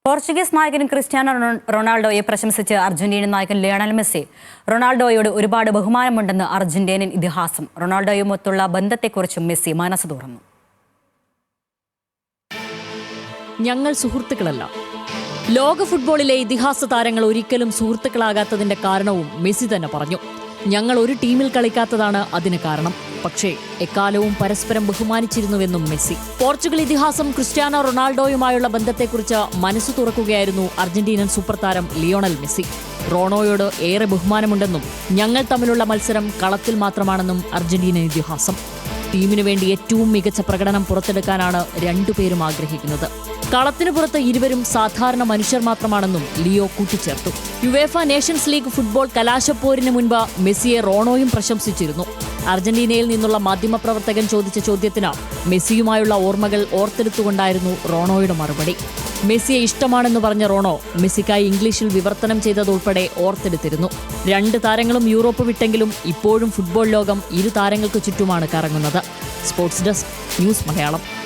Portuguese നായകൻ Cristiano റൊണാൾഡോയെ പ്രശംസിച്ച് അർജന്റീനൻ നായകൻ ലയണൽ മെസ്സി. റൊണാൾഡോയോട് ഒരുപാട് ബഹുമാനമുണ്ടെന്ന് അർജന്റീനൻ ഇതിഹാസം. റൊണാൾഡോയുമൊത്തുള്ള ബന്ധത്തെക്കുറിച്ചും മെസ്സി മനസ്സ് തുറന്നു. ഞങ്ങൾ സുഹൃത്തുക്കളല്ല. ലോക ഫുട്ബോളിലെ ഇതിഹാസ താരങ്ങൾ ഒരിക്കലും സുഹൃത്തുക്കളാകാത്തതിന്റെ കാരണവും മെസ്സി തന്നെ പറഞ്ഞു. ഞങ്ങൾ ഒരു ടീമിൽ കളിക്കാത്തതാണ് അതിന് കാരണം. പക്ഷേ എക്കാലവും പരസ്പരം ബഹുമാനിച്ചിരുന്നുവെന്നും മെസ്സി. പോർച്ചുഗൽ ഇതിഹാസം ക്രിസ്ത്യാനോ റൊണാൾഡോയുമായുള്ള ബന്ധത്തെക്കുറിച്ച് മനസ്സു തുറക്കുകയായിരുന്നു അർജന്റീനൻ സൂപ്പർ താരം ലിയോണൽ മെസ്സി. റോണോയോട് ഏറെ ബഹുമാനമുണ്ടെന്നും ഞങ്ങൾ തമ്മിലുള്ള മത്സരം കളത്തിൽ മാത്രമാണെന്നും അർജന്റീനൻ ഇതിഹാസം. ടീമിനു വേണ്ടി ഏറ്റവും മികച്ച പ്രകടനം പുറത്തെടുക്കാനാണ് രണ്ടുപേരും ആഗ്രഹിക്കുന്നത്. കളത്തിനു പുറത്ത് ഇരുവരും സാധാരണ മനുഷ്യർ മാത്രമാണെന്നും ലിയോ കൂട്ടിച്ചേർത്തു. യുവേഫ നേഷൻസ് ലീഗ് ഫുട്ബോൾ കലാശപ്പോരിന് മുൻപ് മെസ്സിയെ റോണോയും പ്രശംസിച്ചിരുന്നു. അർജന്റീനയിൽ നിന്നുള്ള മാധ്യമപ്രവർത്തകൻ ചോദിച്ച ചോദ്യത്തിന് മെസ്സിയുമായുള്ള ഓർമ്മകൾ ഓർത്തെടുത്തുകൊണ്ടായിരുന്നു റോണോയുടെ മറുപടി. മെസ്സിയെ ഇഷ്ടമാണെന്ന് പറഞ്ഞ റോണോ മെസ്സിക്കായി ഇംഗ്ലീഷിൽ വിവർത്തനം ചെയ്തതുൾപ്പെടെ ഓർത്തെടുത്തിരുന്നു. രണ്ട് താരങ്ങളും യൂറോപ്പ് വിട്ടെങ്കിലും ഇപ്പോഴും ഫുട്ബോൾ ലോകം ഇരു താരങ്ങൾക്ക് ചുറ്റുമാണ് കറങ്ങുന്നത്. Sports desk, news Malayalam.